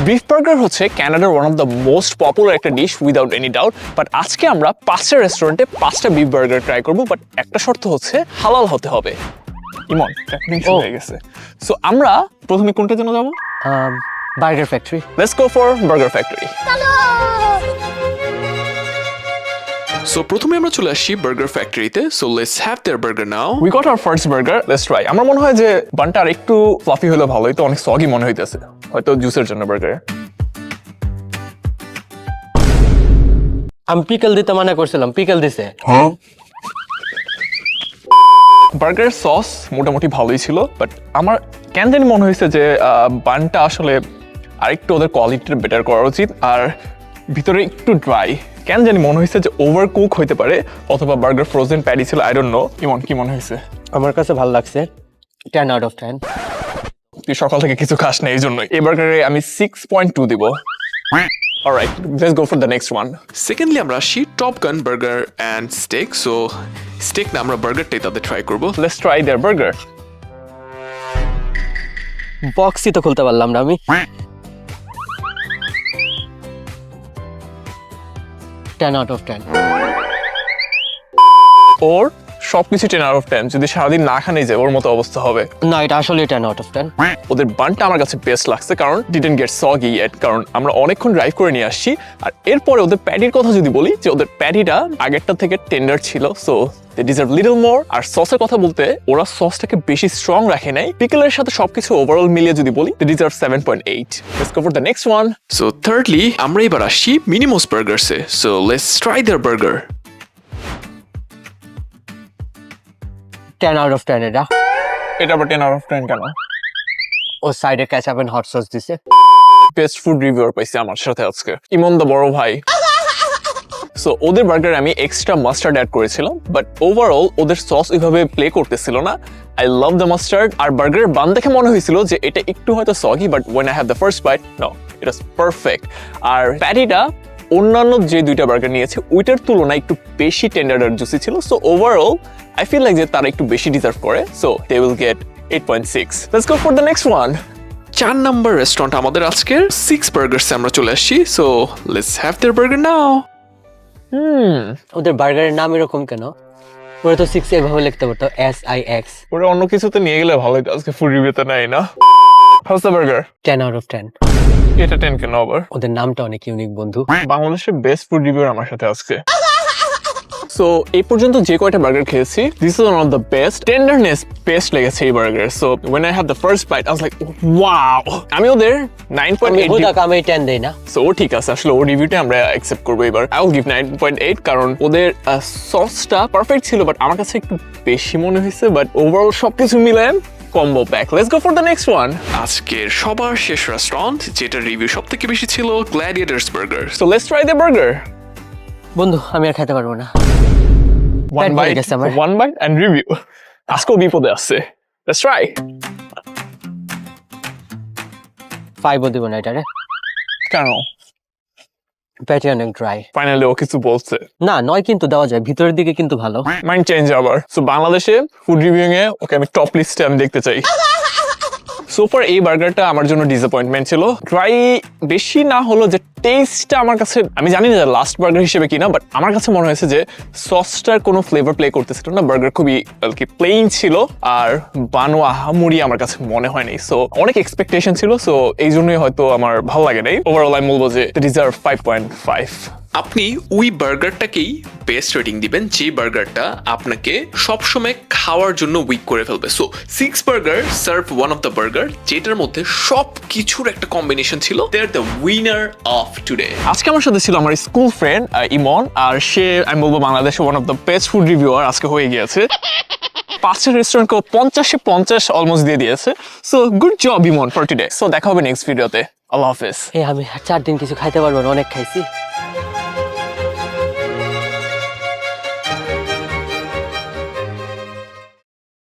Beef burger হচ্ছে কানাডার one of the most popular একটা dish without any doubt. But আজকে আমরা 5টা রেস্টুরেন্টে 5টা বিফ বার্গার ট্রাই করবো, বাট একটা শর্ত হচ্ছে হালাল হতে হবে। ইমন হয়ে গেছে। সো আমরা প্রথমে কোনটার জন্য যাবো? Burger factory. Let's go for burger factory. সো প্রথমে আমরা চলে আসি বার্গার ফ্যাক্টরিতে। So let's have their burger now. We got our first burger, let's try. আমার মনে হয় যে বানটা আর একটু ফ্লাফি হলে ভালো হতো, অনেক সগি মনে হইতেছে, হয়তো জুসের জন্য বার্গার। আমি পিকল দিতে মানা করছিলাম, পিকল দিছে। বার্গার সস মোটামুটি ভালোই ছিল, বাট আমার কেন জানি মনে হয়েছে যে বানটা আসলে আরেকটু ওদের কোয়ালিটিটা বেটার করা উচিত, আর ভিতরে একটু ড্রাই। কেন জানি মনে হয়েছে যে ওভার কুক হইতে পারে, অথবা বার্গার ফ্রোজেন প্যাডি ছিল, আই ডোন্ট নো। ইমন কি মনে হয়েছে? আমার কাছে ভালো লাগছে, 10 আউট অফ 10। তুই সকাল থেকে কিছু খাস না, এই জন্যই। এই বার্গারে আমি 6.2 দিব। Alright, let's go for the next one. Secondly আমরা আসি Top Gun burger and steak. So steak না, আমরা বার্গারটাই তাদের ট্রাই করবো। Let's try their burger. বক্সই তো খুলতে পারলাম না আমি। 10 আউট অফ 10। ওর সবকিছু 10 আউট অফ 10। যদি সারাদিন না খানে যায় ওর মতো অবস্থা হবে। না, এটা আসলে 10 আউট অফ 10। ওদের বানটা আমার কাছে বেস্ট লাগছে, কারণ ডিডন্ট গেট সগি ইয়েট, কারণ আমরা অনেকক্ষণ ড্রাইভ করে নিয়ে আসছি। আর এরপরে ওদের প্যাটির কথা যদি বলি, যে ওদের প্যাটিটা আগেরটা থেকে টেন্ডার ছিল, so they deserve little more. আর সসের কথা বলতে ওরা সসটাকে বেশি স্ট্রং রাখে নাই, পিকলের সাথে সবকিছু ওভারঅল মিলিয়ে যদি বলি, they deserve 7.8। Let's go for the next one. So thirdly আমরা এবার আসি মিনিমোস বার্গারসে। So let's try their burger. 10 out of 10 এটা। এটা আবার 10 আউট অফ 10 কেন? ও সাইডে কেচাপ এন্ড হট সস দিছে। বেস্ট ফুড রিভিউয়ার পাইছি আমার সাথে আজকে, ইমন দা বড় ভাই। সো ওদের বার্গারে আমি এক্সট্রা মাস্টার্ড অ্যাড করেছিলাম, বাট ওভারঅল ওদের সস ওইভাবে প্লে করতেছিল না। I love the mustard. আর বার্গারের বান দেখে মনে হয়েছিল যে এটা একটু হয়তো soggy, but when I have the first bite, no, it was perfect. আর প্যাটিটা অন্যান্য যে দুইটা বার্গার নিয়েছে ওইটার তুলনায় একটু বেশি টেন্ডার আর জুসি ছিল। So overall I feel like যে তারা একটু বেশি ডিজার্ভ করে, so they will get 8.6। Let's go for the next one. 4 number restaurant আমাদের আজকের 6 বার্গারসে আমরা চলে আসছি। So let's have their burger now. ওদের বার্গারের নাম এরকম কেন? ওরা তো 6 এভাবে লিখতে পারতো, SIX। ওরা অন্য কিছুতে নিয়ে গেলে ভালো হতো, আজকে ফুড রিভিউতে নাই না। House the burger? 10 out of 10। এটা 10 কেন আবার? ওদের নামটা অনেক ইউনিক বন্ধু। বাংলাদেশের বেস্ট ফুড রিভিউয়ার আমার সাথে আজকে। সো এই পর্যন্ত যে কয়টা বার্গার খেয়েছি, this is one of the best. Tenderness best লেগেছে এই burger. So when I had the first bite I was like wow। আমি ওদের 9.8 আমি 10 দেই না। সো ঠিক আছে, আসলে ওর রিভিউটা আমরা অ্যাকসেপ্ট করবো এবার। I will give 9.8, কারণ ওদের সসটা পারফেক্ট ছিল, বাট আমার কাছে একটু বেশি মনে হয়েছে। বাট ওভারঅল সবকিছু মিলে combo pack. Let's go for the next one. আজকের সবার শেষ রেস্টুরেন্ট, যেটা রিভিউ সবথেকে বেশি ছিল, Gladiators Burger. So let's try the burger. বন্ধু আমি আর খেতে পারবো না। One Bad bite, গেছে আমার। one bite and review। আজকেও বিপদে আসছে। Let's try। 5 দিব না এটারে। কেন? প্যাটি অনেক ড্রাই। ফাইনালি ও কিছু বলছে। না, 9 কিন্তু দেওয়া যায়, ভিতরের দিকে কিন্তু ভালো। মাইন্ড চেঞ্জ আবার। সো বাংলাদেশে ফুড রিভিউইং এ ওকে আমি টপ লিস্টে আমি দেখতে চাই। সুপার এই বার্গারটা আমার জন্য ডিসঅ্যাপয়েন্টমেন্ট ছিল। ট্রাই বেশি না হলো, যে টেস্টটা আমার কাছে, আমি জানি না লাস্ট বার্গার হিসেবে কিনা, বাট আমার কাছে মনে হয়েছে যে সসটার কোনো ফ্লেভার প্লে করতেছিল না। বার্গার খুবই কি প্লেইন ছিল, আর বানো আহামুড়ি আমার কাছে মনে হয়নি। সো অনেক এক্সপেকটেশন ছিল, সো এই জন্যই হয়তো আমার ভালো লাগে নাই। ওভারঅল আমি বলবো যে ডিজার্ভ 5.5। আপনি ওই বার্গারটাকেই বেস্ট রেটিং দিবেন যে বার্গারটা আপনাকে সবসময় খাওয়ার জন্য উইক করে ফেলবে। So 6 burger serve one of the burger, যেটার মধ্যে সব কিছুর একটা কম্বিনেশন ছিল। They are the winner of today. আজকে আমার সাথে ছিল আমার স্কুল ফ্রেন্ড ইমন, আর সে আমি বলবো বাংলাদেশে one of the best food reviewer আজকে হয়ে গিয়েছে। 5টা রেস্টুরেন্টকে 50-এ 50 অলমোস্ট দিয়ে দিয়েছে। So good job Emon for today. So দেখা হবে নেক্সট ভিডিওতে। আল্লাহ হাফেজ। আমি 4 দিন কিছু খাইতে পারবো না, অনেক খাইছি।